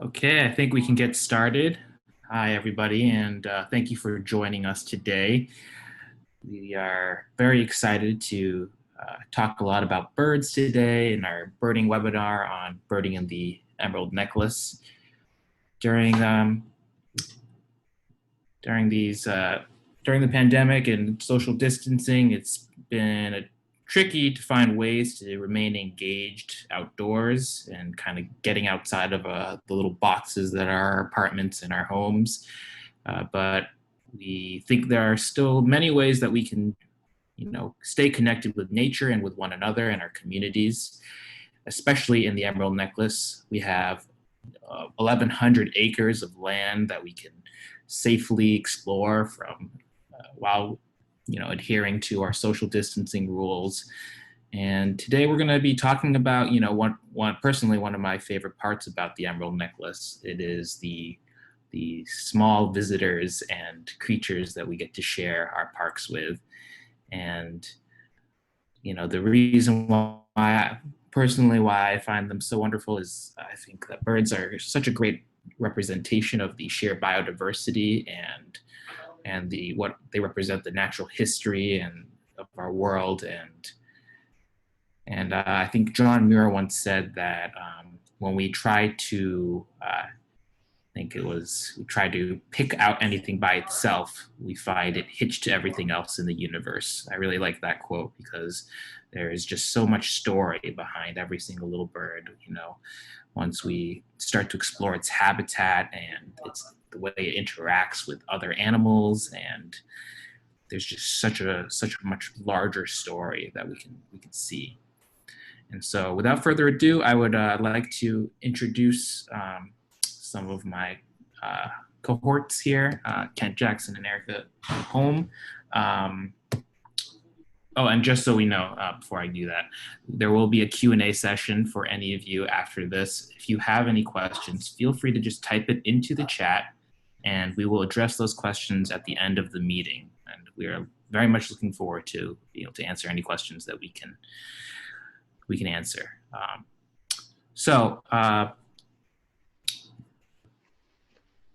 Okay, I think we can get started. Hi, everybody, and thank you for joining us today. We are very excited to talk a lot about birds today in our birding webinar on birding in the Emerald Necklace. During during these during the pandemic and social distancing, it's been tricky to find ways to remain engaged outdoors and kind of getting outside of the little boxes that are our apartments and our homes. But we think there are still many ways that we can, stay connected with nature and with one another and our communities, especially in the Emerald Necklace. We have 1,100 acres of land that we can safely explore from while adhering to our social distancing rules. And today we're going to be talking about one of my favorite parts about the Emerald Necklace. It is the small visitors and creatures that we get to share our parks with. And the reason why I find them so wonderful is I think that birds are such a great representation of the sheer biodiversity and the what they represent, the natural history and of our world. And I think John Muir once said that when we try to think it was we try to pick out anything by itself, we find it hitched to everything else in the universe. I really like that quote because there is just so much story behind every single little bird. Once we start to explore its habitat and its the way it interacts with other animals, and there's just such a much larger story that we can see. And so, without further ado, I would like to introduce some of my cohorts here, Kent Jackson and Erica Holm. Oh, and just so we know, before I do that, there will be a Q&A session for any of you after this. If you have any questions, feel free to just type it into the chat, and we will address those questions at the end of the meeting. And we are very much looking forward to being able to answer any questions that we can answer.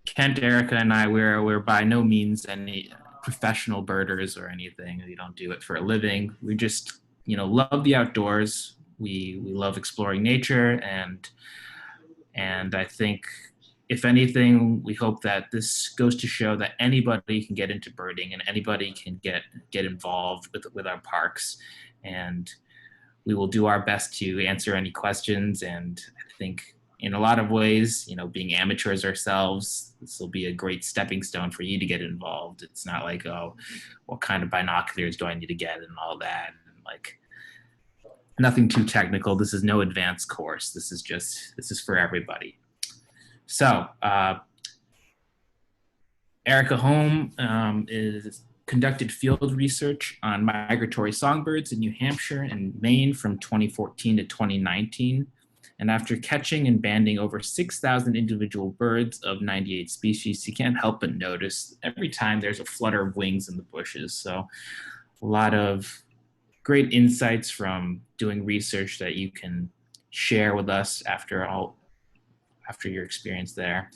Kent, Erica, and I, we're by no means any professional birders or anything. We don't do it for a living. We just, love the outdoors. We love exploring nature, and I think, if anything, we hope that this goes to show that anybody can get into birding and anybody can get involved with our parks. And we will do our best to answer any questions. And I think in a lot of ways, being amateurs ourselves, this will be a great stepping stone for you to get involved. It's not like, oh, what kind of binoculars do I need to get and all that. And like, nothing too technical. This is no advanced course. This is for everybody. So, Erica Holm is conducted field research on migratory songbirds in New Hampshire and Maine from 2014 to 2019. And after catching and banding over 6,000 individual birds of 98 species, you can't help but notice every time there's a flutter of wings in the bushes. So a lot of great insights from doing research that you can share with us after your experience there.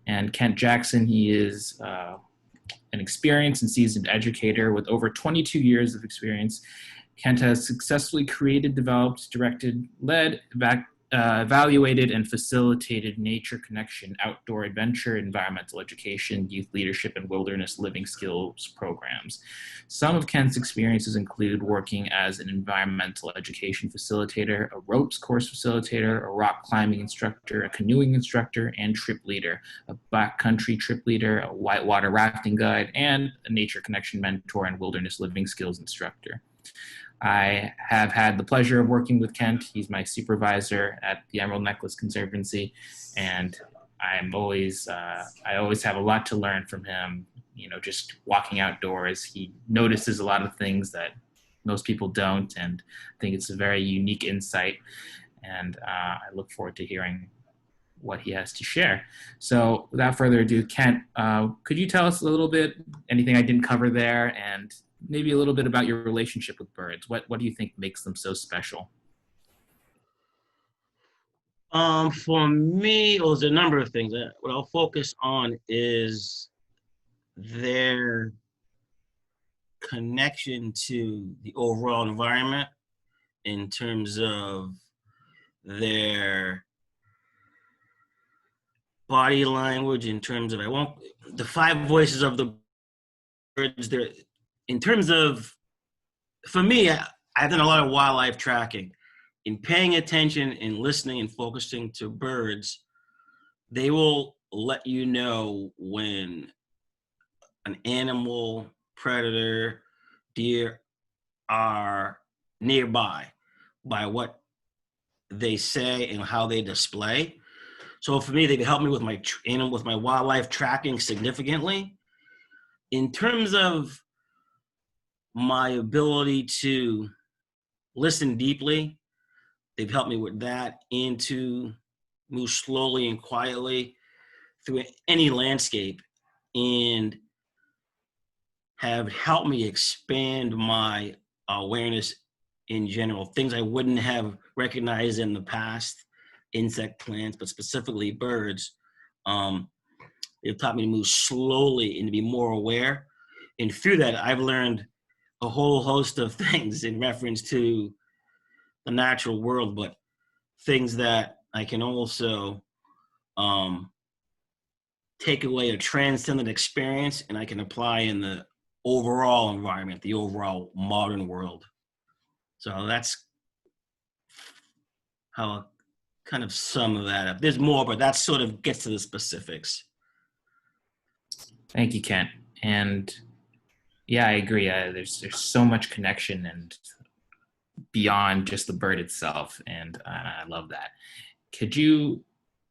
And Kent Jackson, he is an experienced and seasoned educator with over 22 years of experience. Kent has successfully created, developed, directed, led, evaluated, and facilitated nature connection, outdoor adventure, environmental education, youth leadership, and wilderness living skills programs. Some of Kent's experiences include working as an environmental education facilitator, a ropes course facilitator, a rock climbing instructor, a canoeing instructor, and trip leader, a backcountry trip leader, a whitewater rafting guide, and a nature connection mentor and wilderness living skills instructor. I have had the pleasure of working with Kent. He's my supervisor at the Emerald Necklace Conservancy, and I always have a lot to learn from him. Just walking outdoors, he notices a lot of things that most people don't, and I think it's a very unique insight. And I look forward to hearing what he has to share. So, without further ado, Kent, could you tell us a little bit, anything I didn't cover there, and maybe a little bit about your relationship with birds? What do you think makes them so special? For me, well, there's a number of things. What I'll focus on is their connection to the overall environment in terms of their body language, in terms of, I won't, the five voices of the birds, there, in terms of, for me, I've done a lot of wildlife tracking. In paying attention and listening and focusing to birds, they will let you know when an animal, predator, deer are nearby by what they say and how they display. So for me, they help me with my animal, with my wildlife tracking significantly. In terms of my ability to listen deeply, they've helped me with that, and to move slowly and quietly through any landscape, and have helped me expand my awareness in general, things I wouldn't have recognized in the past, insect, plants, but specifically birds. Um, they've taught me to move slowly and to be more aware. And through that, I've learned a whole host of things in reference to the natural world, but things that I can also um, take away a transcendent experience and I can apply in the overall environment, the overall modern world. So that's how I kind of sum that up. There's more, but that sort of gets to the specifics. Thank you, Kent. And yeah, I agree. There's so much connection and beyond just the bird itself, and I love that. Could you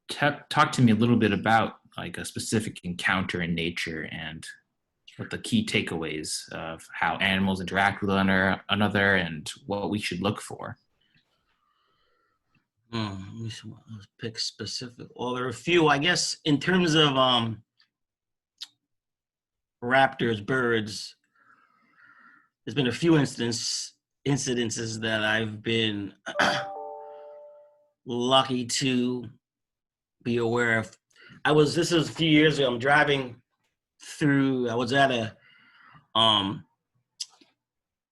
talk to me a little bit about like a specific encounter in nature and what the key takeaways of how animals interact with another and what we should look for? Let's pick specific. Well, there are a few, I guess, in terms of raptors, birds. There's been a few incidences that I've been lucky to be aware of. This was a few years ago. I'm driving through. I was at a um,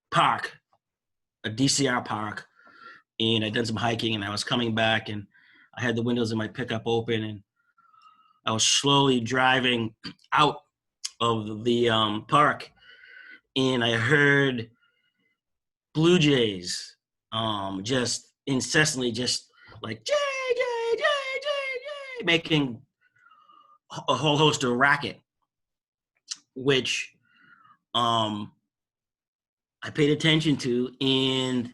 park, a DCR park, and I did some hiking, and I was coming back, and I had the windows in my pickup open, and I was slowly driving out of the park, and I heard blue jays just incessantly, just like jay, jay, jay, jay, jay, making a whole host of racket, which um, I paid attention to, and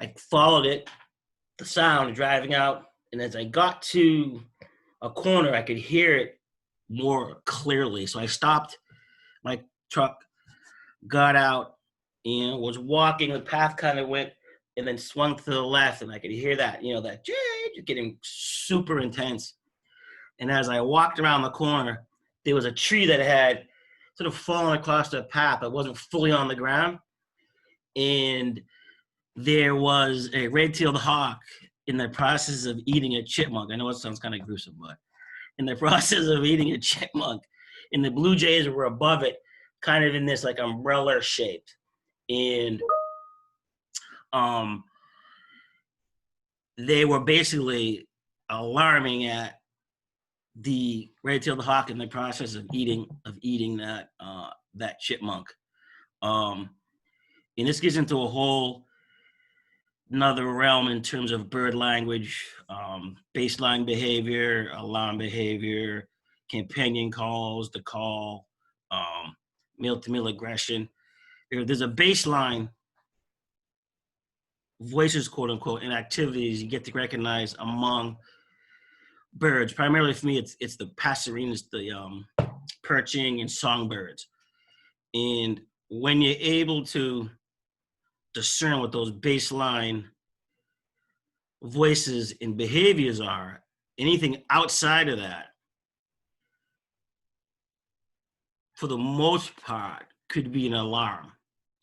I followed it, the sound driving out, and as I got to a corner, I could hear it more clearly. So I stopped my truck, got out, and was walking. The path kind of went and then swung to the left, and I could hear that, that just getting super intense. And as I walked around the corner, there was a tree that had sort of fallen across the path, but wasn't fully on the ground. And there was a red-tailed hawk in the process of eating a chipmunk. I know it sounds kind of gruesome, but in the process of eating a chipmunk, and the blue jays were above it, kind of in this like umbrella shape. And um, they were basically alarming at the red-tailed hawk in the process of eating that chipmunk. Um, and this gets into a whole another realm in terms of bird language, baseline behavior, alarm behavior, companion calls, the call, meal-to-meal aggression. There's a baseline voices, quote unquote, and activities you get to recognize among birds. Primarily for me, it's the passerines, the perching and songbirds. And when you're able to discern what those baseline voices and behaviors are, anything outside of that, for the most part, could be an alarm.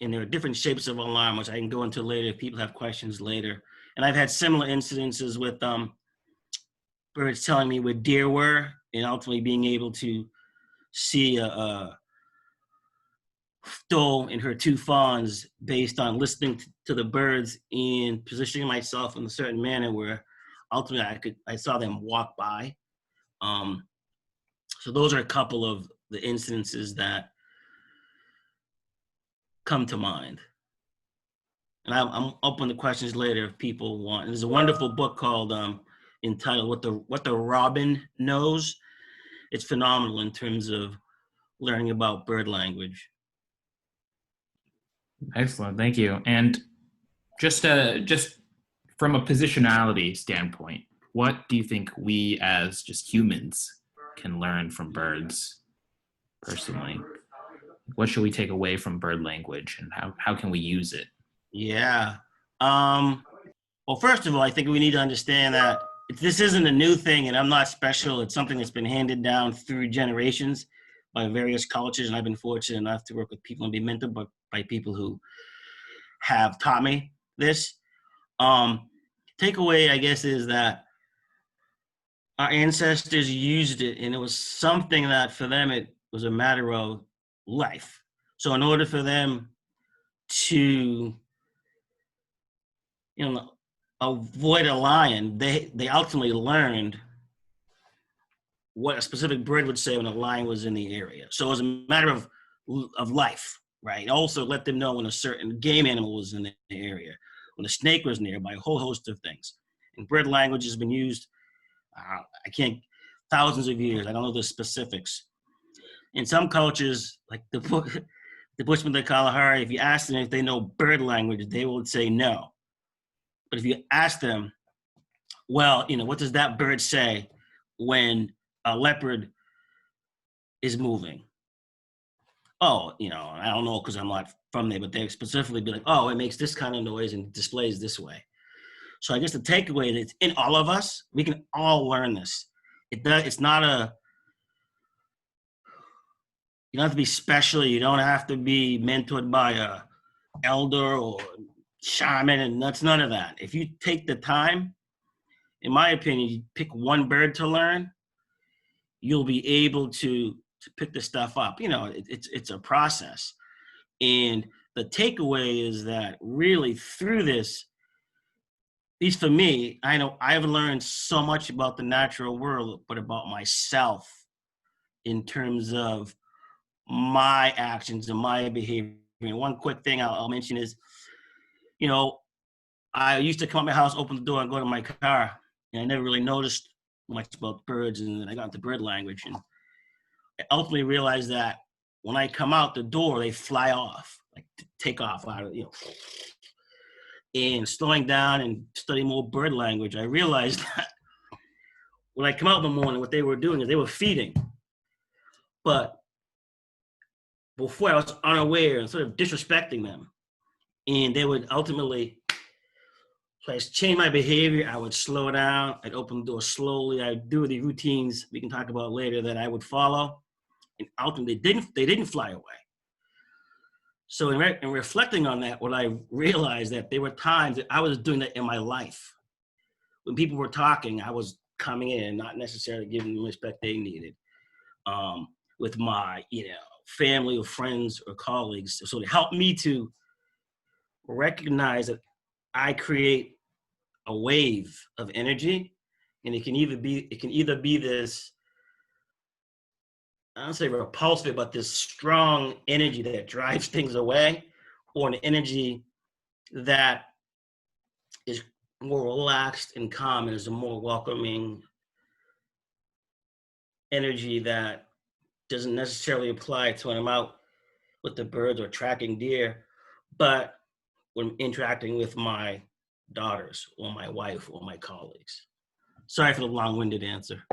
And there are different shapes of alarm, which I can go into later if people have questions later. And I've had similar incidences with birds telling me where deer were, and ultimately being able to see a doe and her two fawns based on listening to the birds and positioning myself in a certain manner where ultimately I saw them walk by. Um, so those are a couple of the incidences that come to mind. And I'm open to questions later if people want. There's a wonderful book called entitled "What the Robin Knows." It's phenomenal in terms of learning about bird language. Excellent, thank you. And just from a positionality standpoint, what do you think we as just humans can learn from birds personally? What should we take away from bird language, and how can we use it? Yeah. Well, first of all, I think we need to understand that this isn't a new thing, and I'm not special. It's something that's been handed down through generations by various cultures, and I've been fortunate enough to work with people and be mentored by people who have taught me this. Um, Takeaway, I guess, is that our ancestors used it, and it was something that for them it was a matter of life. So, in order for them to, you know, avoid a lion, they ultimately learned what a specific bird would say when a lion was in the area. So it was a matter of life, right? Also let them know when a certain game animal was in the area, when a snake was nearby, a whole host of things. And bird language has been used, I can't, thousands of years. I don't know the specifics. In some cultures, like the Bushmen of the Kalahari, if you ask them if they know bird language, they would say no. But if you ask them, well, what does that bird say when a leopard is moving? Oh, I don't know because I'm not from there, but they specifically be like, oh, it makes this kind of noise and displays this way. So I guess the takeaway is in all of us, we can all learn this. It's not you don't have to be special. You don't have to be mentored by a elder or shaman, and that's none of that. If you take the time, in my opinion, you pick one bird to learn, you'll be able to pick this stuff up. It's a process. And the takeaway is that really through this, at least for me, I know I've learned so much about the natural world, but about myself in terms of my actions and my behavior. And one quick thing I'll mention is, I used to come out my house, open the door, and go to my car, and I never really noticed much about birds. And then I got into bird language, and I ultimately realized that when I come out the door, they fly off, like take off out of, and slowing down and studying more bird language, I realized that when I come out in the morning, what they were doing is they were feeding. But before I was unaware and sort of disrespecting them. And they would ultimately, so I change my behavior. I would slow down. I'd open the door slowly. I'd do the routines we can talk about later that I would follow. And ultimately, they didn't fly away. So in reflecting on that, what I realized that there were times that I was doing that in my life. When people were talking, I was coming in and not necessarily giving them the respect they needed. With my, family or friends or colleagues. So it helped me to recognize that I create a wave of energy, and it can either be this, I don't say repulsive, but this strong energy that drives things away, or an energy that is more relaxed and calm and is a more welcoming energy that doesn't necessarily apply to when I'm out with the birds or tracking deer, but when interacting with my daughters or my wife or my colleagues. Sorry for the long-winded answer.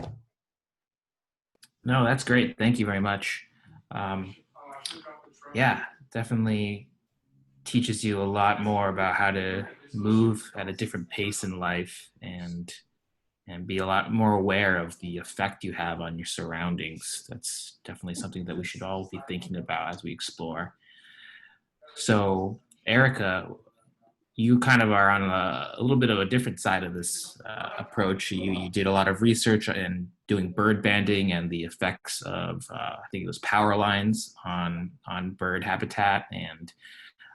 No, that's great. Thank you very much. Yeah, definitely teaches you a lot more about how to move at a different pace in life and be a lot more aware of the effect you have on your surroundings. That's definitely something that we should all be thinking about as we explore. So, Erica, you kind of are on a little bit of a different side of this approach. You did a lot of research in doing bird banding and the effects of, I think it was power lines on bird habitat. And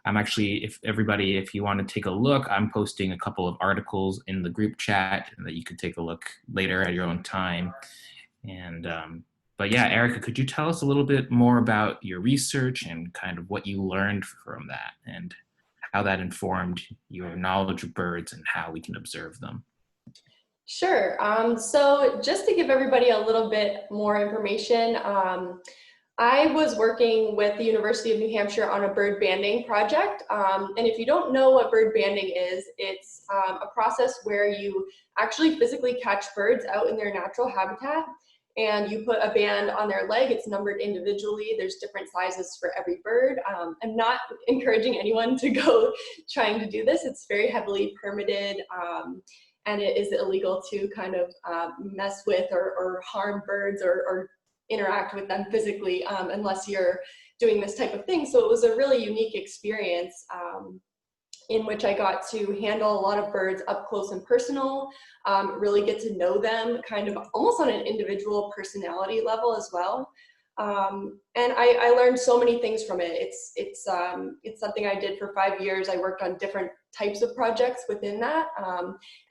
I'm actually, if you want to take a look, I'm posting a couple of articles in the group chat that you could take a look later at your own time. And but yeah, Erica, could you tell us a little bit more about your research and kind of what you learned from that and how that informed your knowledge of birds and how we can observe them? Sure. So just to give everybody a little bit more information, I was working with the University of New Hampshire on a bird banding project. And if you don't know what bird banding is, it's a process where you actually physically catch birds out in their natural habitat and you put a band on their leg. It's numbered individually. There's different sizes for every bird. I'm not encouraging anyone to go trying to do this. It's very heavily permitted. And it is illegal to kind of mess with or harm birds or interact with them physically unless you're doing this type of thing. So it was a really unique experience in which I got to handle a lot of birds up close and personal, really get to know them kind of almost on an individual personality level as well. And I learned so many things from it. It's something I did for 5 years. I worked on different types of projects within that.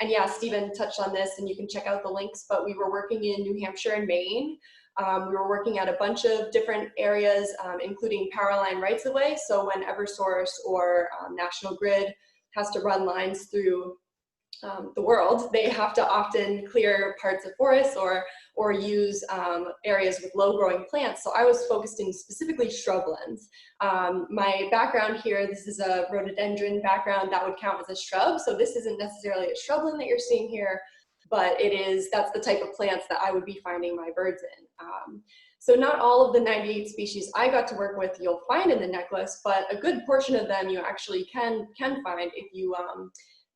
And yeah, Stephen touched on this and you can check out the links, but we were working in New Hampshire and Maine. We were working at a bunch of different areas, including power line rights of way. So when Eversource or National Grid has to run lines through the world, they have to often clear parts of forests or use areas with low growing plants. So I was focused in specifically shrublands. My background here, this is a rhododendron background that would count as a shrub. So this isn't necessarily a shrubland that you're seeing here, but that's the type of plants that I would be finding my birds in. So not all of the 98 species I got to work with you'll find in the necklace, but a good portion of them you actually can find if you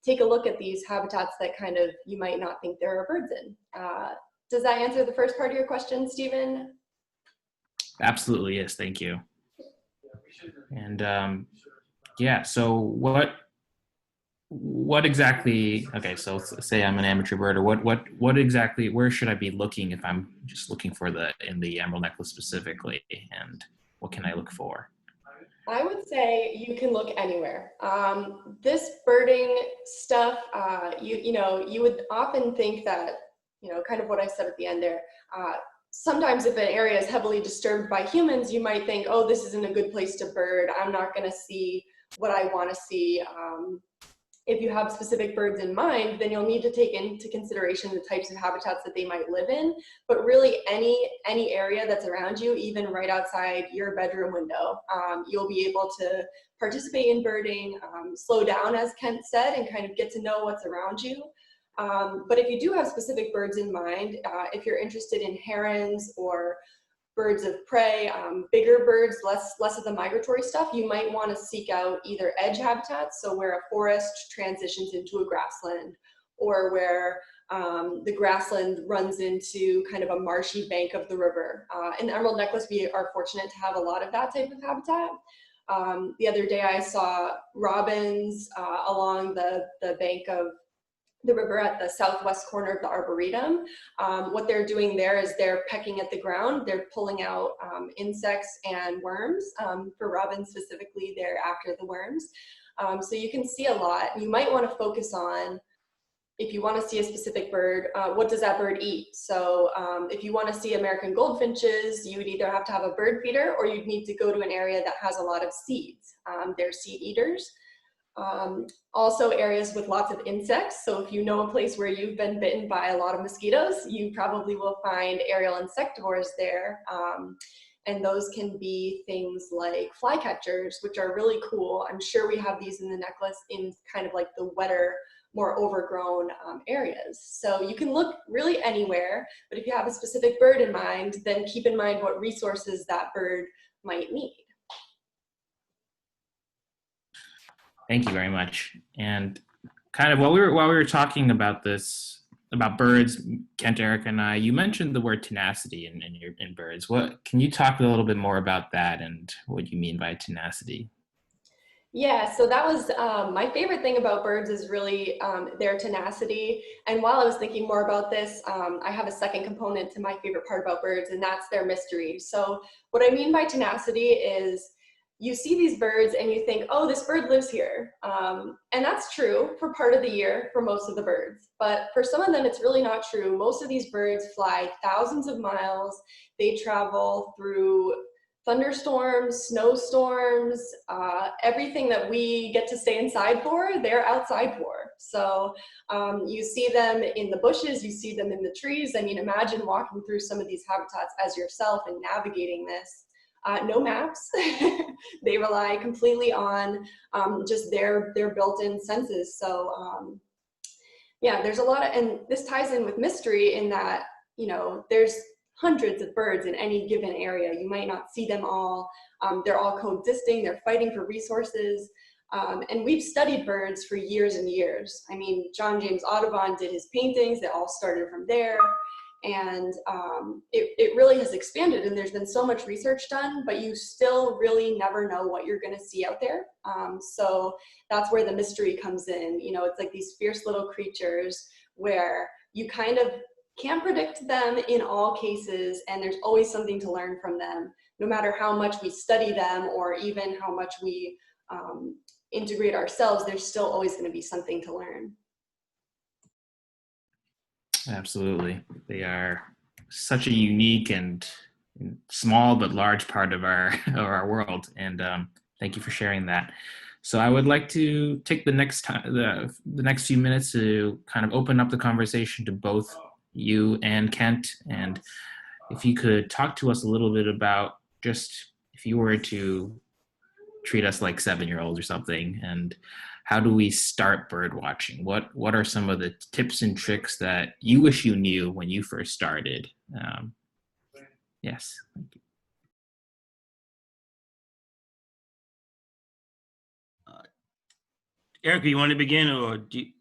take a look at these habitats that kind of you might not think there are birds in. Does that answer the first part of your question, Stephen? Absolutely, yes, thank you. And yeah, so what exactly, okay, so say I'm an amateur birder, what exactly, where should I be looking if I'm just looking for in the Emerald Necklace specifically, and what can I look for? I would say you can look anywhere. This birding stuff, you would often think that, kind of what I said at the end there, sometimes if an area is heavily disturbed by humans, you might think, oh, this isn't a good place to bird. I'm not going to see what I want to see. If you have specific birds in mind, then you'll need to take into consideration the types of habitats that they might live in. But really any area that's around you, even right outside your bedroom window, you'll be able to participate in birding, slow down, as Kent said, and kind of get to know what's around you. But if you do have specific birds in mind, if you're interested in herons or birds of prey, bigger birds, less of the migratory stuff, you might want to seek out either edge habitats, so where a forest transitions into a grassland, or where the grassland runs into kind of a marshy bank of the river. In the Emerald Necklace, we are fortunate to have a lot of that type of habitat. The other day I saw robins along the bank of the river at the southwest corner of the Arboretum. What they're doing there is they're pecking at the ground. They're pulling out insects and worms. For robins specifically, they're after the worms. So you can see a lot. You might want to focus on, if you want to see a specific bird, what does that bird eat? So if you want to see American goldfinches, you would either have to have a bird feeder or you'd need to go to an area that has a lot of seeds. They're seed eaters. Also areas with lots of insects. So if you know a place where you've been bitten by a lot of mosquitoes, you probably will find aerial insectivores there. And those can be things like flycatchers, which are really cool. I'm sure we have these in the necklace in kind of like the wetter, more overgrown areas. So you can look really anywhere, but if you have a specific bird in mind, then keep in mind what resources that bird might need. Thank you very much. And kind of while we were talking about this, about birds, Kent, Eric, and I, you mentioned the word tenacity in birds. What can you talk a little bit more about that and what you mean by tenacity? Yeah, so that was my favorite thing about birds is really their tenacity. And while I was thinking more about this, I have a second component to my favorite part about birds, and that's their mystery. So what I mean by tenacity is you see these birds and you think, oh, this bird lives here. And that's true for part of the year for most of the birds. But for some of them, it's really not true. Most of these birds fly thousands of miles. They travel through thunderstorms, snowstorms, everything that we get to stay inside for, they're outside for. So you see them in the bushes, you see them in the trees. I mean, imagine walking through some of these habitats as yourself and navigating this. No maps. They rely completely on just their built-in senses. So yeah, there's a lot of, and this ties in with mystery in that, you know, there's hundreds of birds in any given area. You might not see them all. They're all coexisting, they're fighting for resources. And we've studied birds for years and years. I mean, John James Audubon did his paintings, they all started from there. And it really has expanded, and there's been so much research done, but you still really never know what you're gonna see out there. So that's where the mystery comes in. You know, it's like these fierce little creatures where you kind of can't predict them in all cases, and there's always something to learn from them, no matter how much we study them or even how much we integrate ourselves, there's still always going to be something to learn. Absolutely. They are such a unique and small but large part of our world. And thank you for sharing that. So I would like to take the next few minutes to kind of open up the conversation to both you and Kent. And if you could talk to us a little bit about just if you were to treat us like 7-year-olds or something, and how do we start bird watching? What are some of the tips and tricks that you wish you knew when you first started? Yes, thank you. Erica, you want to begin, or do you?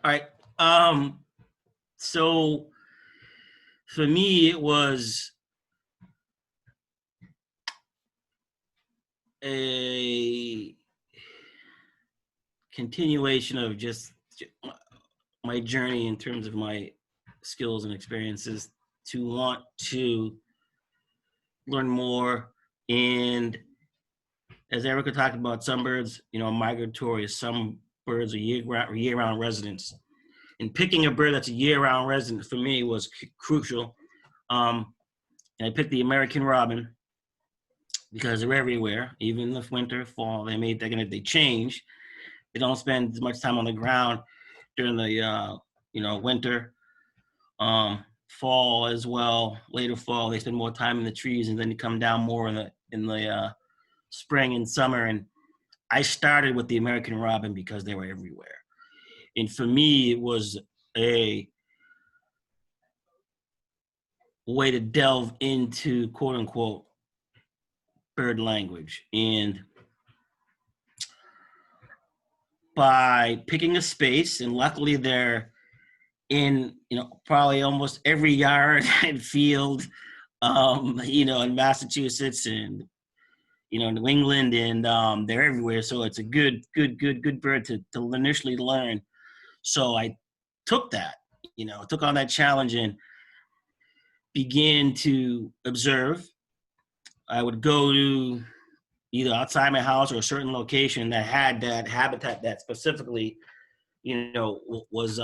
All right. So for me, it was a continuation of just my journey in terms of my skills and experiences to want to learn more. And as Erica talked about, some birds, you know, migratory, some birds are year-round residents. And picking a bird that's a year-round resident for me was crucial. And I picked the American robin because they're everywhere, even in the winter, fall. They change. They don't spend as much time on the ground during the winter. Fall as well. Later fall, they spend more time in the trees, and then they come down more in the spring and summer. And I started with the American robin because they were everywhere. And for me, it was a way to delve into quote unquote bird language. And by picking a space, and luckily they're in, you know, probably almost every yard and field, in Massachusetts and, New England, and they're everywhere. So it's a good bird to initially learn. So I took that, took on that challenge and began to observe. I would go to either outside my house or a certain location that had that habitat that specifically, was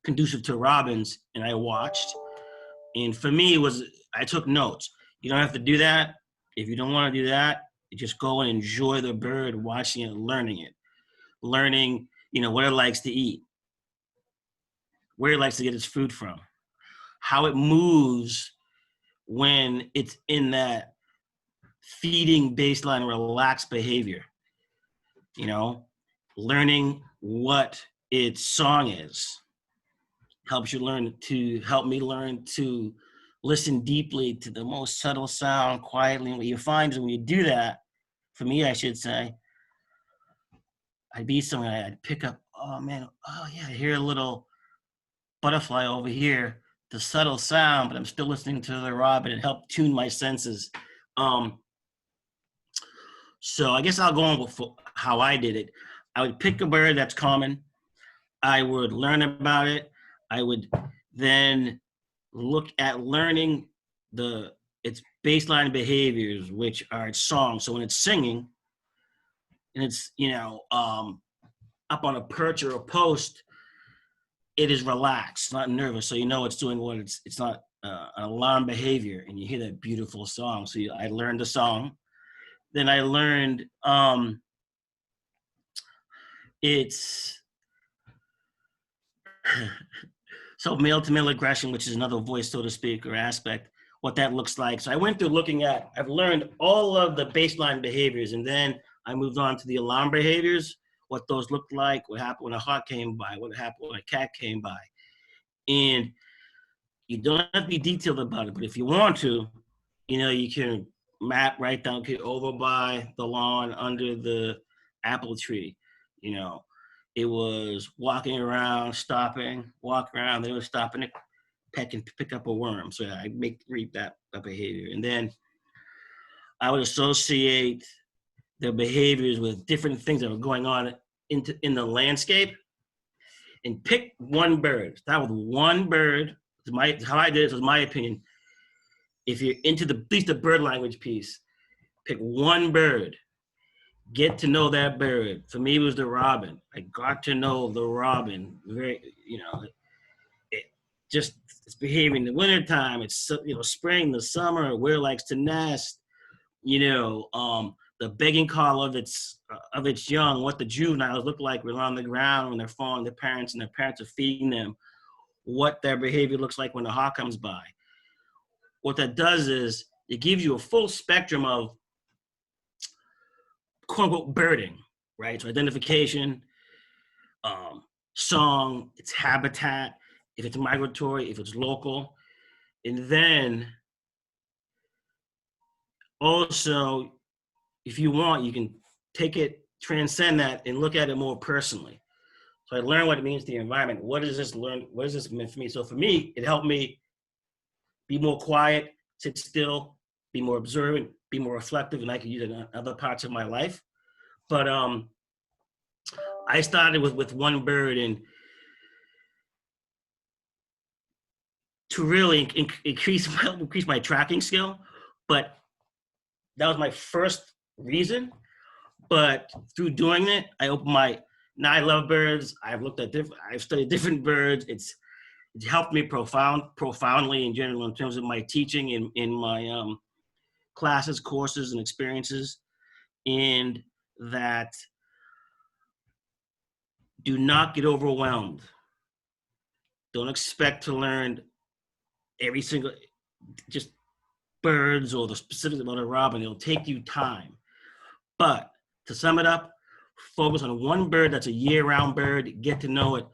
conducive to robins, and I watched. And for me, I took notes. You don't have to do that. If you don't want to do that, you just go and enjoy the bird, watching it, learning, what it likes to eat, where it likes to get its food from, how it moves when it's in that feeding baseline relaxed behavior, learning what its song is help me learn to listen deeply to the most subtle sound quietly. And what you find is when you do that, for me, I should say, I'd be somewhere, I'd pick up, oh yeah, I hear a little butterfly over here, the subtle sound, but I'm still listening to the robin and help tune my senses Um, so I guess I'll go on with how I did it. I would pick a bird that's common. I would learn about it. I would then look at learning its baseline behaviors, which are its songs. So when it's singing and it's, up on a perch or a post, it is relaxed, not nervous. So you know it's doing what it's not an alarm behavior, and you hear that beautiful song. So I learned the song. Then I learned it's so male to male aggression, which is another voice, so to speak, or aspect, what that looks like. So I went through I've learned all of the baseline behaviors, and then I moved on to the alarm behaviors, what those looked like, what happened when a hawk came by, what happened when a cat came by. And you don't have to be detailed about it, but if you want to, you can map right down, okay, over by the lawn under the apple tree, it was walking around, stopping, walk around, then it was stopping to peck and pick up a worm. So I read that behavior. And then I would associate their behaviors with different things that were going on in the landscape and pick one bird. Start with one bird. How I did it was my opinion. If you're into at least the bird language piece, pick one bird. Get to know that bird. For me, it was the robin. I got to know the robin. Very, it's behaving in the wintertime. It's, spring, the summer, where it likes to nest. The begging call of its young, what the juveniles look like when they're on the ground, when they're following their parents and their parents are feeding them, what their behavior looks like when the hawk comes by. What that does is it gives you a full spectrum of quote unquote birding, right? So identification, song, its habitat, if it's migratory, if it's local. And then also, if you want, you can take it, transcend that, and look at it more personally. So I learned what it means to the environment. What does this mean for me? So for me, it helped me be more quiet, sit still, be more observant, be more reflective, and I could use it in other parts of my life. But I started with one bird, and to really increase my tracking skill. But that was my first reason. But through doing it, I opened now I love birds. I've studied different birds. It's helped me profoundly in general in terms of my teaching in my classes, courses, and experiences. And that do not get overwhelmed. Don't expect to learn every single, just birds or the specifics about a robin. It'll take you time. But to sum it up, focus on one bird that's a year-round bird, get to know it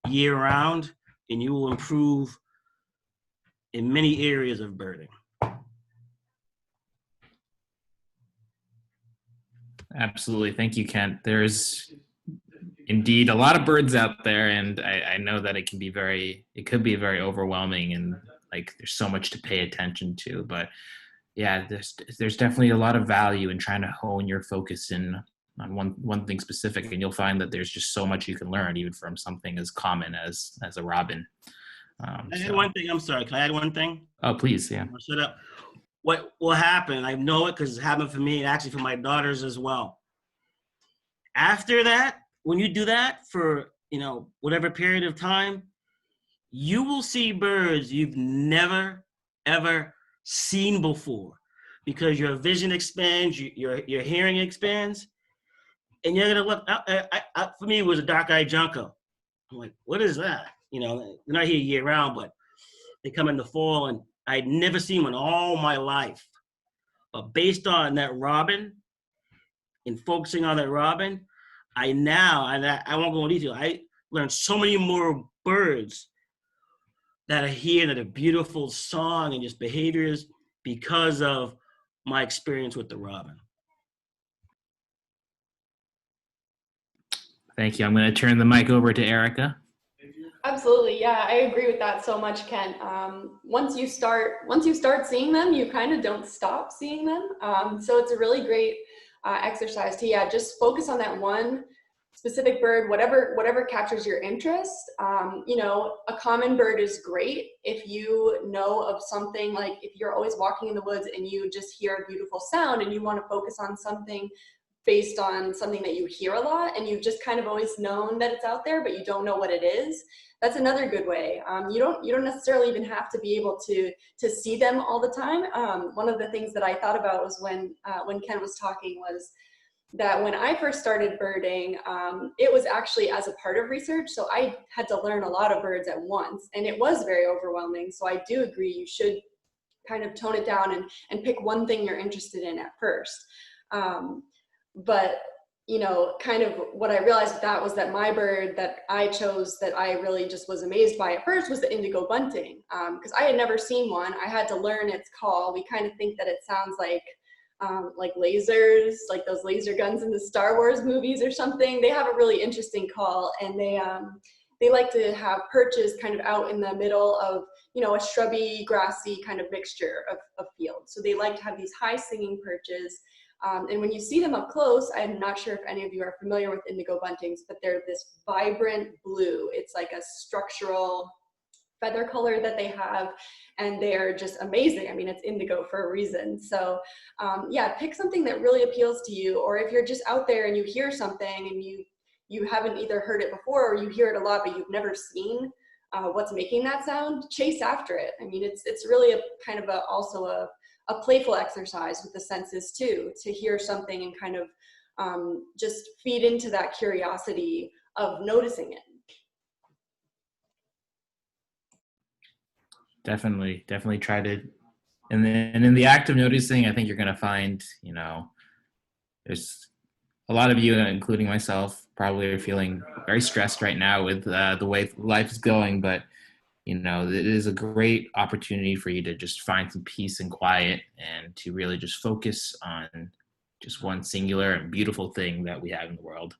year-round, and you will improve in many areas of birding. Absolutely. Thank you, Kent. There's indeed a lot of birds out there, and I know that it could be very overwhelming, and like there's so much to pay attention to. But yeah, there's definitely a lot of value in trying to hone your focus in on one thing specific, and you'll find that there's just so much you can learn even from something as common as a robin. I had one thing. I'm sorry. Can I add one thing? Oh, please, yeah. Shut up. What will happen? I know it because it happened for me and actually for my daughters as well. After that, when you do that for whatever period of time, you will see birds you've never ever seen before, because your vision expands, your hearing expands, and you're gonna look. For me, it was a dark-eyed junco. I'm like, what is that? They're not here year round, but they come in the fall, and I'd never seen one all my life. But based on that robin and focusing on that robin, I won't go into detail. I learned so many more birds that are here that are beautiful song and just behaviors because of my experience with the robin. Thank you. I'm going to turn the mic over to Erica. Absolutely, yeah, I agree with that so much, Ken. Once you start seeing them, you kind of don't stop seeing them. So it's a really great exercise to, yeah, just focus on that one specific bird, whatever captures your interest. You know, a common bird is great if you know of something, like if you're always walking in the woods and you just hear a beautiful sound and you want to focus on something based on something that you hear a lot and you've just kind of always known that it's out there, but you don't know what it is. That's another good way. You don't necessarily even have to be able to see them all the time. One of the things that I thought about was when Ken was talking was that when I first started birding, it was actually as a part of research. So I had to learn a lot of birds at once, and it was very overwhelming. So I do agree you should kind of tone it down and pick one thing you're interested in at first. But you know, kind of what I realized with that was that my bird that I chose that I really just was amazed by at first was the indigo bunting, because I had never seen one. I had to learn its call. We kind of think that it sounds like lasers, like those laser guns in the Star Wars movies or something. They have a really interesting call, and they like to have perches kind of out in the middle of, you know, a shrubby, grassy kind of mixture of fields. So they like to have these high singing perches. And when you see them up close, I'm not sure if any of you are familiar with indigo buntings, but they're this vibrant blue. It's like a structural feather color that they have, and they're just amazing. I mean, it's indigo for a reason. So yeah, pick something that really appeals to you, or if you're just out there and you hear something and you haven't either heard it before or you hear it a lot but you've never seen what's making that sound, chase after it. I mean, it's really a kind of also a playful exercise with the senses too, to hear something and kind of just feed into that curiosity of noticing it. Definitely try to, and then in the act of noticing, I think you're going to find, you know, there's a lot of you, including myself, probably are feeling very stressed right now with the way life is going, but you know, it is a great opportunity for you to just find some peace and quiet and to really just focus on just one singular and beautiful thing that we have in the world.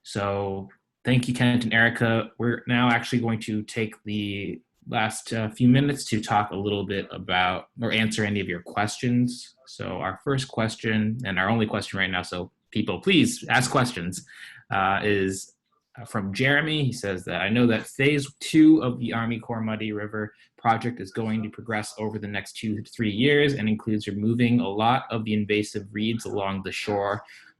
So thank you, Kent and Erica. We're now actually going to take the last few minutes to talk a little bit about or answer any of your questions. So our first question, and our only question right now, so people, please ask questions, is from Jeremy. He says that I know that phase 2 of the Army Corps Muddy River project is going to progress over the next 2 to 3 years and includes removing a lot of the invasive reeds along the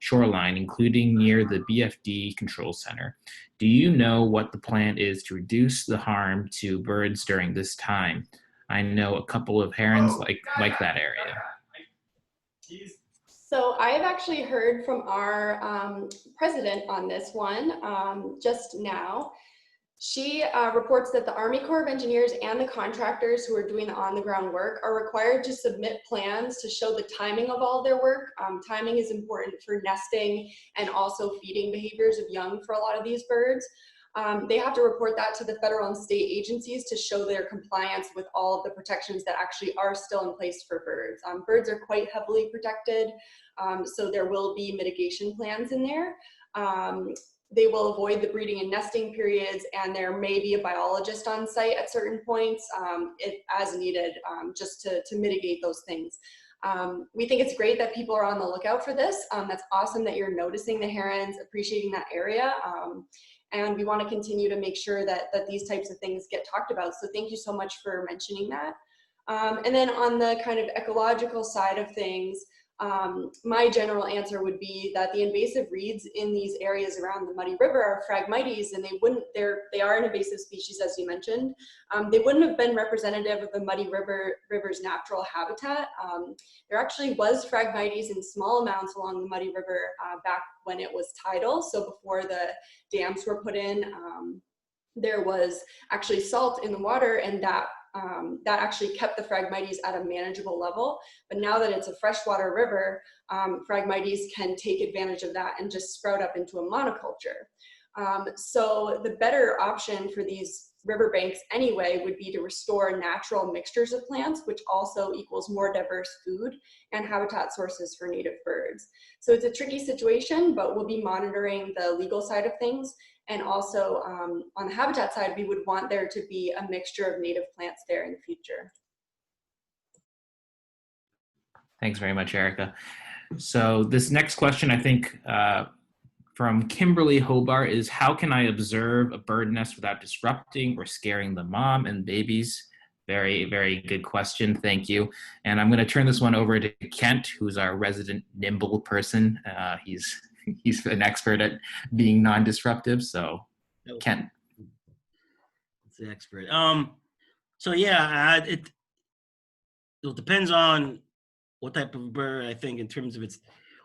shoreline, including near the BFD control center. Do you know what the plan is to reduce the harm to birds during this time? I know a couple of herons like that area. So I have actually heard from our president on this one just now. She reports that the Army Corps of Engineers and the contractors who are doing the on-the-ground work are required to submit plans to show the timing of all their work. Timing is important for nesting and also feeding behaviors of young for a lot of these birds. They have to report that to the federal and state agencies to show their compliance with all of the protections that actually are still in place for birds. Birds are quite heavily protected, so there will be mitigation plans in there. They will avoid the breeding and nesting periods, and there may be a biologist on site at certain points if as needed, just to mitigate those things. We think it's great that people are on the lookout for this. That's awesome that you're noticing the herons, appreciating that area. And we want to continue to make sure that these types of things get talked about. So thank you so much for mentioning that. And then on the kind of ecological side of things, my general answer would be that the invasive reeds in these areas around the Muddy River are Phragmites, and they are an invasive species, as you mentioned. They wouldn't have been representative of the Muddy River's natural habitat. There actually was Phragmites in small amounts along the Muddy River back when it was tidal, so before the dams were put in. There was actually salt in the water, and that actually kept the Phragmites at a manageable level. But now that it's a freshwater river, Phragmites can take advantage of that and just sprout up into a monoculture. So the better option for these riverbanks anyway would be to restore natural mixtures of plants, which also equals more diverse food and habitat sources for native birds. So it's a tricky situation, but we'll be monitoring the legal side of things. And also on the habitat side, we would want there to be a mixture of native plants there in the future. Thanks very much, Erica. So this next question, I think, from Kimberly Hobart is, how can I observe a bird nest without disrupting or scaring the mom and babies? Very, very good question. Thank you. And I'm going to turn this one over to Kent, who's our resident nimble person. He's an expert at being non-disruptive. So Kent. It's the expert. So yeah, it depends on what type of bird, I think, in terms of its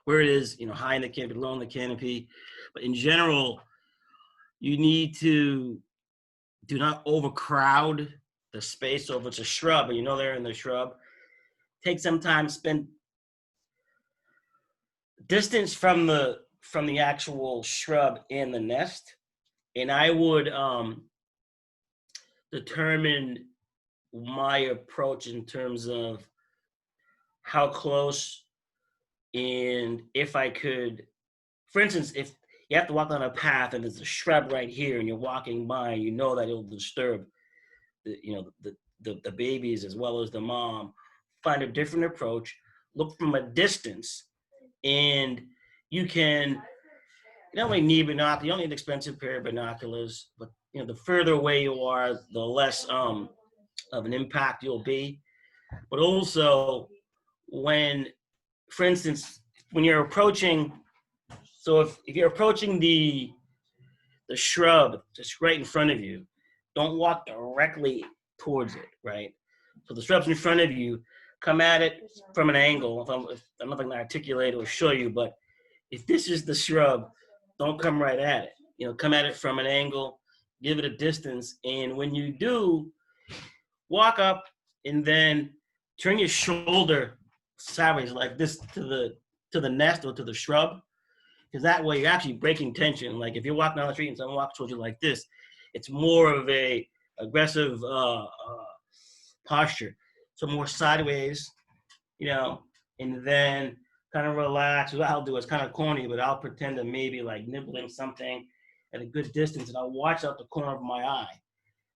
where it is, high in the canopy, low in the canopy. But in general, you need to do not overcrowd the space. So if it's a shrub and they're in the shrub, take some time, spend distance from the actual shrub and the nest. And I would determine my approach in terms of how close, and if I could, for instance, if you have to walk down a path and there's a shrub right here and you're walking by, and that it'll disturb the babies as well as the mom, find a different approach, look from a distance, and you don't really need binoculars, you don't need an expensive pair of binoculars, but the further away you are, the less of an impact you'll be. But also when, for instance, when you're approaching, so if you're approaching the shrub just right in front of you, don't walk directly towards it, right? So the shrub's in front of you, come at it from an angle. If I'm not going to articulate or show you, but if this is the shrub, don't come right at it. Come at it from an angle, give it a distance, and when you do, walk up and then turn your shoulder sideways like this to the nest or to the shrub, because that way you're actually breaking tension. Like if you're walking down the street and someone walks towards you like this, it's more of a aggressive posture. So more sideways, and then kind of relax. What I'll do is kind of corny, but I'll pretend to maybe like nibbling something at a good distance, and I'll watch out the corner of my eye.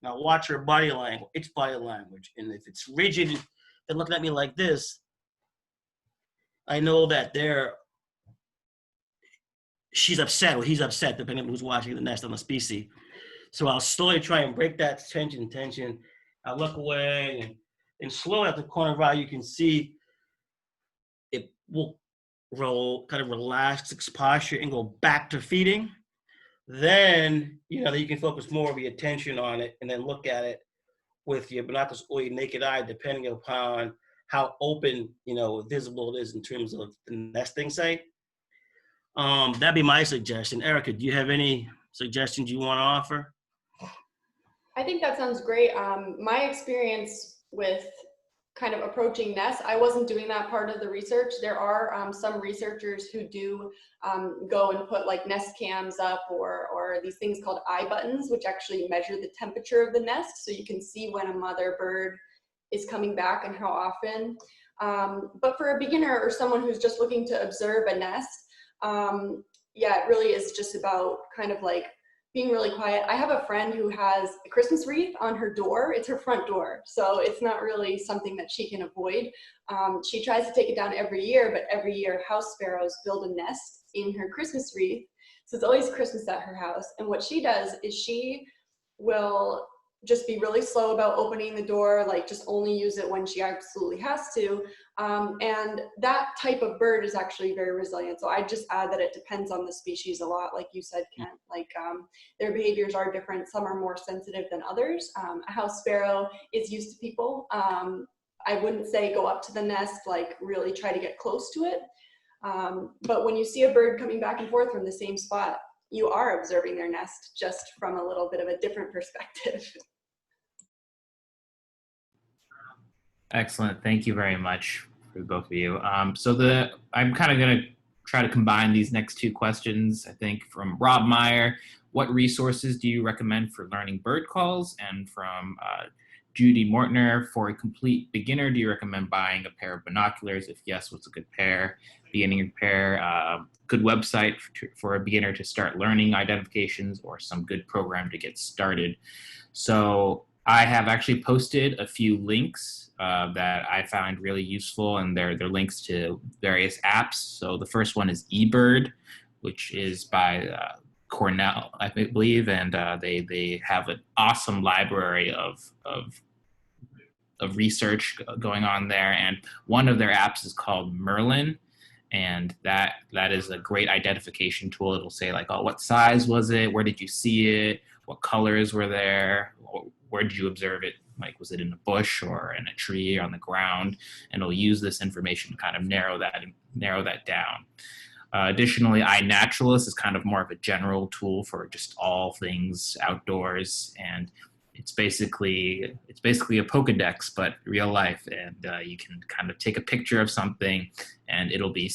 And I'll watch her body language, its body language. And if it's rigid and looking at me like this, I know that she's upset or he's upset, depending on who's watching the nest on the species. So I'll slowly try and break that tension. I'll look away and slowly at the corner of our eye, you can see it will roll, kind of relax its posture and go back to feeding. Then, that you can focus more of your attention on it and then look at it with your binoculars or your naked eye, depending upon how open, visible it is in terms of the nesting site. That'd be my suggestion. Erica, do you have any suggestions you want to offer? I think that sounds great. My experience with kind of approaching nests, I wasn't doing that part of the research. There are some researchers who do go and put like nest cams up or these things called eye buttons, which actually measure the temperature of the nest. So you can see when a mother bird is coming back and how often. But for a beginner or someone who's just looking to observe a nest, yeah, it really is just about kind of like being really quiet. I have a friend who has a Christmas wreath on her door. It's her front door, so it's not really something that she can avoid. She tries to take it down every year, but every year house sparrows build a nest in her Christmas wreath. So it's always Christmas at her house. And what she does is she will just be really slow about opening the door, like just only use it when she absolutely has to. And that type of bird is actually very resilient. So I just add that it depends on the species a lot, like you said, Kent. Like their behaviors are different. Some are more sensitive than others. A house sparrow is used to people. I wouldn't say go up to the nest, like really try to get close to it. But when you see a bird coming back and forth from the same spot, you are observing their nest just from a little bit of a different perspective. Excellent. Thank you very much for both of you. I'm kind of going to try to combine these next two questions, I think, from Rob Meyer. What resources do you recommend for learning bird calls? And from Judy Mortner, for a complete beginner, do you recommend buying a pair of binoculars? If yes, what's a good pair? Beginning pair, good website for a beginner to start learning identifications, or some good program to get started. So I have actually posted a few links that I found really useful, and they're links to various apps. So the first one is eBird, which is by Cornell, I believe, and they have an awesome library of research going on there. And one of their apps is called Merlin, and that is a great identification tool. It'll say like, oh, what size was it? Where did you see it? What colors were there? Where did you observe it? Like, was it in a bush or in a tree or on the ground? And it'll use this information to kind of narrow that down. Additionally, iNaturalist is kind of more of a general tool for just all things outdoors, and it's basically a Pokedex, but real life. And you can kind of take a picture of something, and it'll be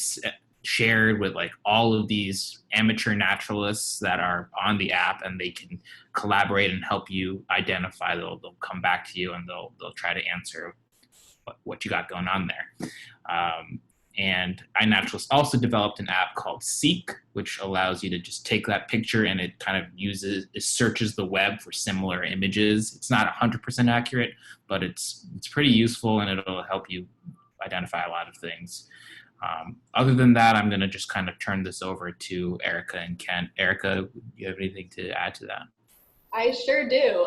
shared with like all of these amateur naturalists that are on the app, and they can collaborate and help you identify. They'll come back to you, and they'll try to answer what you got going on there. And iNaturalist also developed an app called Seek, which allows you to just take that picture, and it kind of searches the web for similar images. It's not 100% accurate, but it's pretty useful, and it'll help you identify a lot of things. Other than that, I'm going to just kind of turn this over to Erica and Kent. Erica, do you have anything to add to that? I sure do.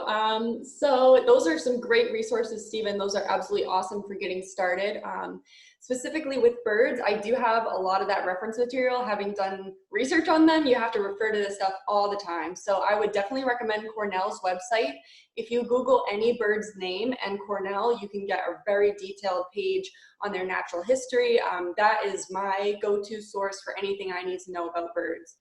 So those are some great resources, Stephen. Those are absolutely awesome for getting started. Specifically with birds, I do have a lot of that reference material. Having done research on them, you have to refer to this stuff all the time. So I would definitely recommend Cornell's website. If you Google any bird's name and Cornell, you can get a very detailed page on their natural history. That is my go-to source for anything I need to know about birds.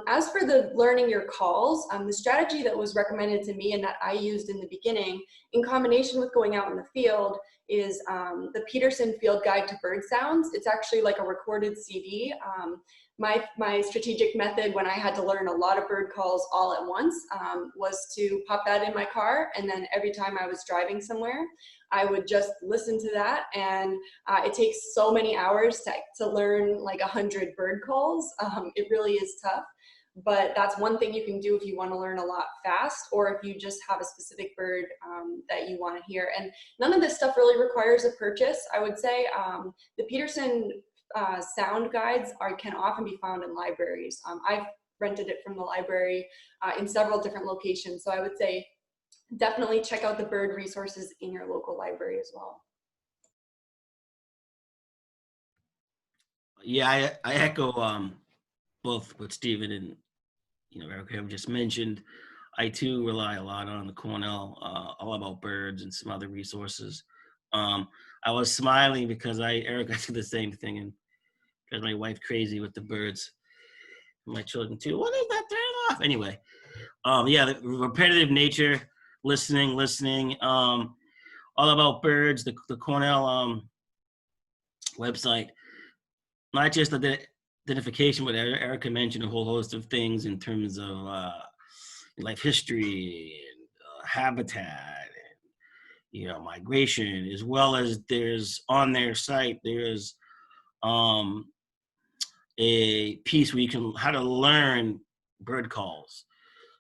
As for the learning your calls, the strategy that was recommended to me and that I used in the beginning, in combination with going out in the field, is the Peterson Field Guide to Bird Sounds. It's actually like a recorded CD. My strategic method when I had to learn a lot of bird calls all at once was to pop that in my car, and then every time I was driving somewhere, I would just listen to that. And it takes so many hours to learn like 100 bird calls. It really is tough, but that's one thing you can do if you want to learn a lot fast, or if you just have a specific bird that you want to hear. And none of this stuff really requires a purchase. I would say the Peterson sound guides can often be found in libraries. I've rented it from the library in several different locations. So I would say definitely check out the bird resources in your local library as well. Yeah, I echo both what Stephen and Erica have just mentioned. I too rely a lot on the Cornell All About Birds and some other resources. I was smiling because Erica did the same thing and drives my wife crazy with the birds. My children too. What is that? Turn it off. Anyway, yeah, the repetitive nature, listening. All About Birds, the Cornell website. Not just identification, but Erica mentioned a whole host of things in terms of life history and habitat and migration, as well as there's on their site there's a piece where you can how to learn bird calls.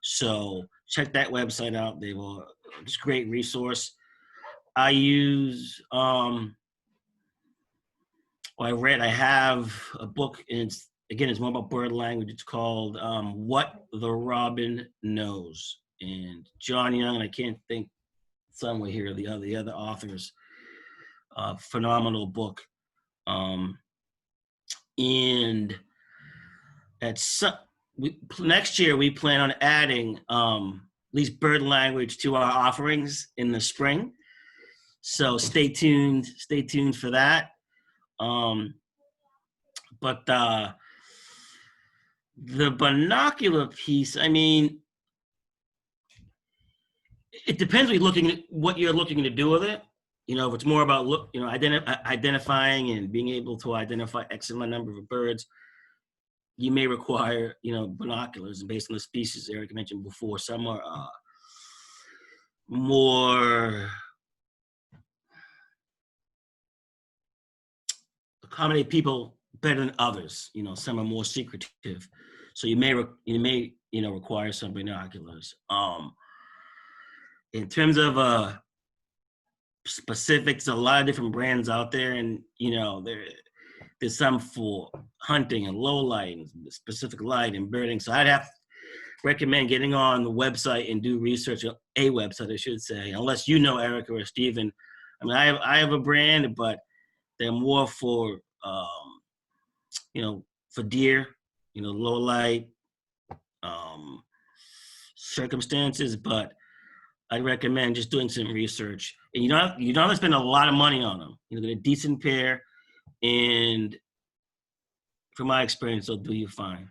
So check that website out. They will just great resource. I use I have a book, and it's more about bird language. It's called What the Robin Knows. And John Young, and I can't think somewhere here, the other authors, phenomenal book. And next year we plan on adding at least bird language to our offerings in the spring. So stay tuned for that. But the binocular piece, I mean, it depends what you're looking to do with it. If it's more about identifying and being able to identify X amount number of birds, you may require, binoculars, and based on the species Eric mentioned before, some are more accommodate people better than others. Some are more secretive, so you may require some binoculars. In terms of specifics, a lot of different brands out there, and there's some for hunting and low light and specific light and birding. So I'd have to recommend getting on the website and do research, a website I should say, unless Erica or Steven. I mean, I have a brand, but they're more for for deer, low light circumstances. But I recommend just doing some research, and you don't have to spend a lot of money on them. Get a decent pair, and from my experience, they'll do you fine.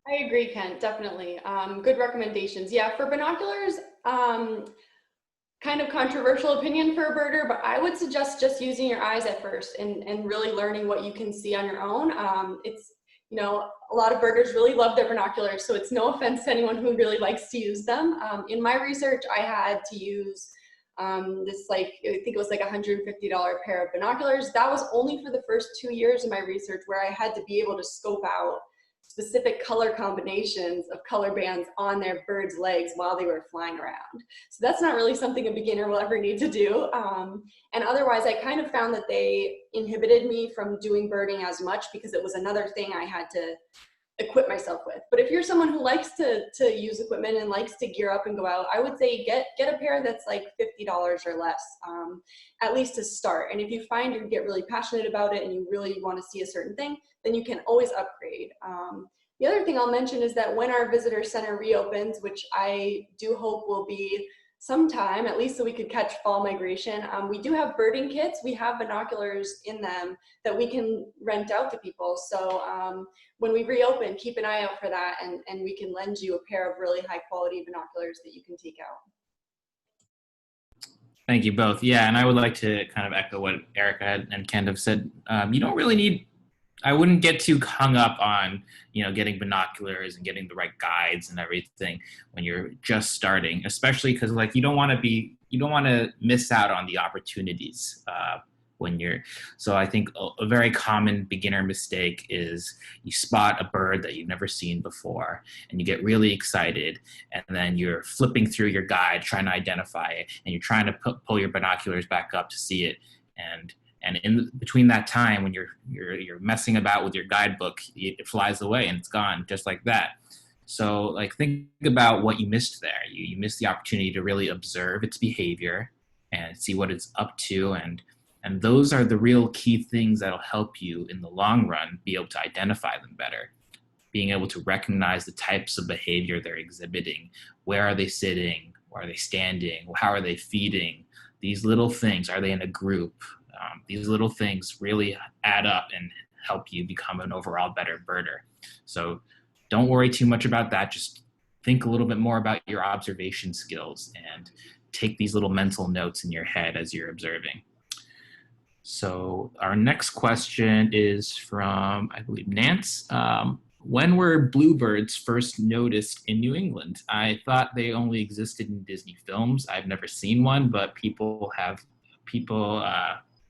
I agree, Kent, definitely. Good recommendations. Yeah, for binoculars, kind of controversial opinion for a birder, but I would suggest just using your eyes at first and really learning what you can see on your own. It's, a lot of birders really love their binoculars, so it's no offense to anyone who really likes to use them. In my research, I had to use this, I think it was like $150 pair of binoculars. That was only for the first 2 years of my research, where I had to be able to scope out specific color combinations of color bands on their birds' legs while they were flying around. So that's not really something a beginner will ever need to do. And otherwise, I kind of found that they inhibited me from doing birding as much, because it was another thing I had to equip myself with. But if you're someone who likes to use equipment and likes to gear up and go out, I would say get a pair that's like $50 or less, at least to start. And if you find you get really passionate about it and you really want to see a certain thing, then you can always upgrade. The other thing I'll mention is that when our visitor center reopens, which I do hope will be sometime, at least so we could catch fall migration, we do have birding kits. We have binoculars in them that we can rent out to people. So when we reopen, keep an eye out for that, and we can lend you a pair of really high quality binoculars that you can take out. Thank you both. Yeah, and I would like to kind of echo what Erica and Kent have said. You don't really need, I wouldn't get too hung up on, getting binoculars and getting the right guides and everything when you're just starting, especially because you don't want to miss out on the opportunities so I think a very common beginner mistake is you spot a bird that you've never seen before and you get really excited, and then you're flipping through your guide trying to identify it, and you're trying to pull your binoculars back up to see it, and in between that time when you're messing about with your guidebook, it flies away and it's gone just like that. So think about what you missed there. You missed the opportunity to really observe its behavior and see what it's up to, and those are the real key things that'll help you in the long run be able to identify them better. Being able to recognize the types of behavior they're exhibiting. Where are they sitting? Where are they standing? How are they feeding? These little things, are they in a group? These little things really add up and help you become an overall better birder. So don't worry too much about that. Just think a little bit more about your observation skills and take these little mental notes in your head as you're observing. So our next question is from, I believe, Nance. When were bluebirds first noticed in New England? I thought they only existed in Disney films. I've never seen one, but people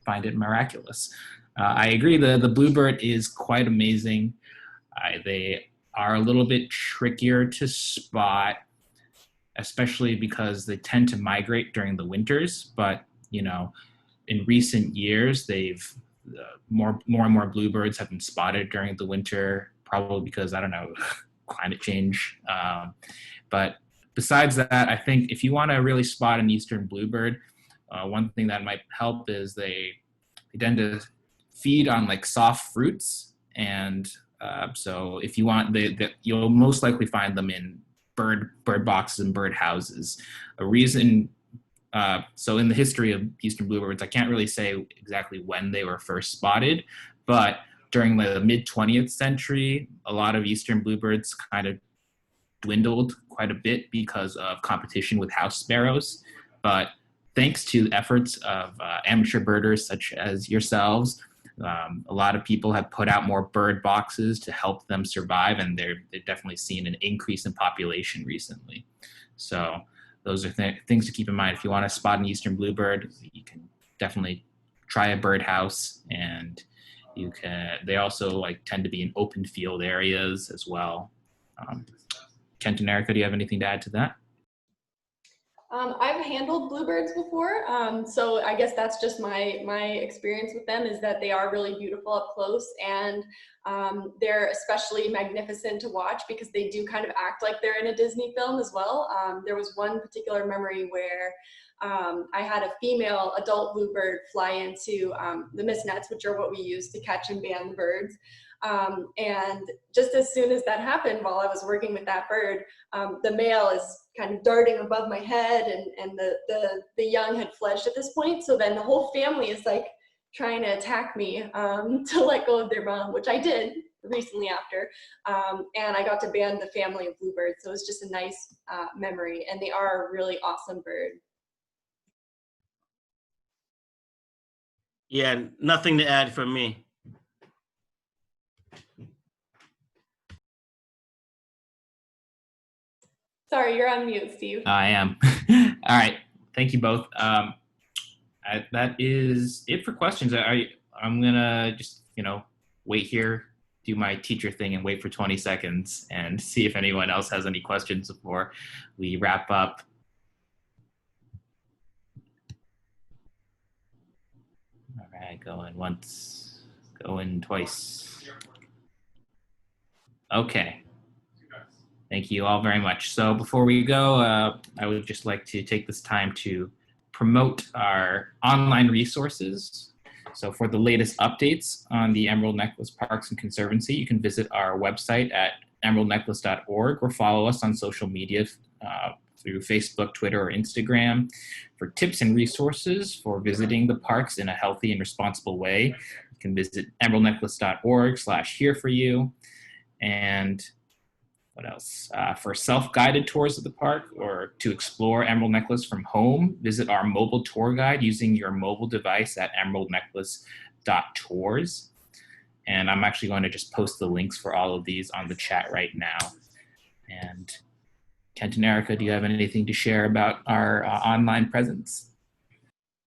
find it miraculous. I agree, the bluebird is quite amazing. They are a little bit trickier to spot, especially because they tend to migrate during the winters, but in recent years, they've more and more bluebirds have been spotted during the winter, probably because, I don't know, climate change. But besides that, I think if you want to really spot an eastern bluebird, one thing that might help is they tend to feed on soft fruits, and so if you want, you'll most likely find them in bird boxes and bird houses. A reason. So in the history of eastern bluebirds, I can't really say exactly when they were first spotted, but during the mid-20th century, a lot of eastern bluebirds kind of dwindled quite a bit because of competition with house sparrows. But thanks to the efforts of amateur birders such as yourselves, A lot of people have put out more bird boxes to help them survive, and they've definitely seen an increase in population recently. So those are things to keep in mind. If you want to spot an eastern bluebird, you can definitely try a birdhouse, and they also tend to be in open field areas as well. Kent and Erica, do you have anything to add to that? I've handled bluebirds before, so I guess that's just my experience with them, is that they are really beautiful up close, and they're especially magnificent to watch because they do kind of act like they're in a Disney film as well. There was one particular memory where I had a female adult bluebird fly into the mist nets, which are what we use to catch and ban the birds. And just as soon as that happened, while I was working with that bird, the male is kind of darting above my head, and the young had fledged at this point. So then the whole family is like trying to attack me to let go of their mom, which I did recently after. And I got to ban the family of bluebirds. So it was just a nice memory, and they are a really awesome bird. Yeah, nothing to add from me. Sorry, you're on mute, Steve. I am. All right. Thank you both. That is it for questions. I'm going to just, wait here, do my teacher thing and wait for 20 seconds and see if anyone else has any questions before we wrap up. All right, going once, going twice. Okay. Thank you all very much. So before we go, I would just like to take this time to promote our online resources. So for the latest updates on the Emerald Necklace Parks and Conservancy, you can visit our website at emeraldnecklace.org or follow us on social media through Facebook, Twitter, or Instagram. For tips and resources for visiting the parks in a healthy and responsible way, you can visit emeraldnecklace.org/here4you. And what else? For self-guided tours of the park or to explore Emerald Necklace from home, visit our mobile tour guide using your mobile device at emeraldnecklace.tours. And I'm actually going to just post the links for all of these on the chat right now. And Kent and Erica, do you have anything to share about our online presence?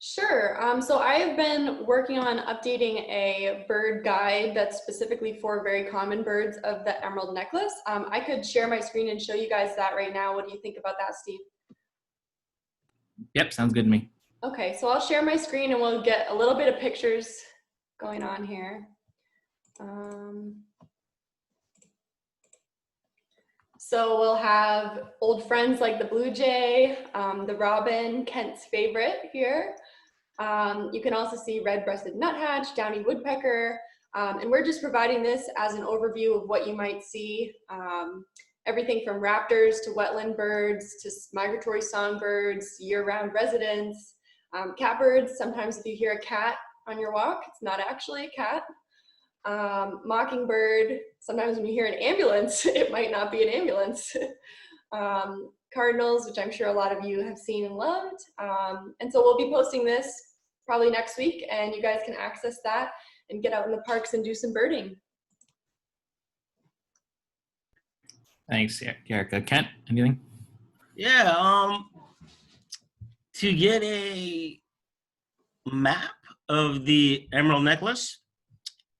Sure. So I have been working on updating a bird guide that's specifically for very common birds of the Emerald Necklace. I could share my screen and show you guys that right now. What do you think about that, Steve? Yep, sounds good to me. Okay, so I'll share my screen and we'll get a little bit of pictures going on here. So we'll have old friends like the blue jay, the robin, Kent's favorite here. You can also see red-breasted nuthatch, downy woodpecker, and we're just providing this as an overview of what you might see. Everything from raptors to wetland birds to migratory songbirds, year-round residents, catbirds. Sometimes if you hear a cat on your walk, it's not actually a cat. Mockingbird. Sometimes when you hear an ambulance, it might not be an ambulance. Cardinals, which I'm sure a lot of you have seen and loved. And so we'll be posting this probably next week, and you guys can access that and get out in the parks and do some birding. Thanks, Erica. Kent, anything? Yeah, to get a map of the Emerald Necklace,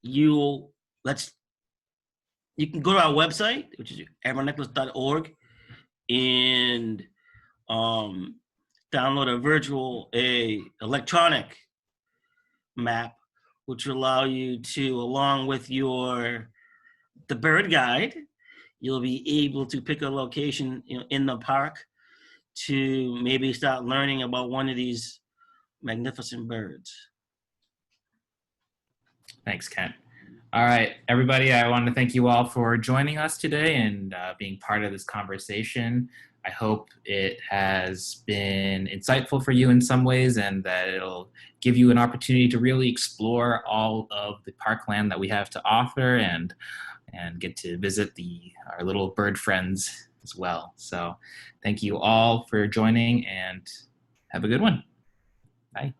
you can go to our website, which is emeraldnecklace.org, and download a electronic map, which will allow you to, along with the bird guide, you'll be able to pick a location in the park to maybe start learning about one of these magnificent birds. Thanks, Kent. All right, everybody, I want to thank you all for joining us today and being part of this conversation. I hope it has been insightful for you in some ways and that it'll give you an opportunity to really explore all of the parkland that we have to offer and get to visit our little bird friends as well. So thank you all for joining and have a good one. Bye.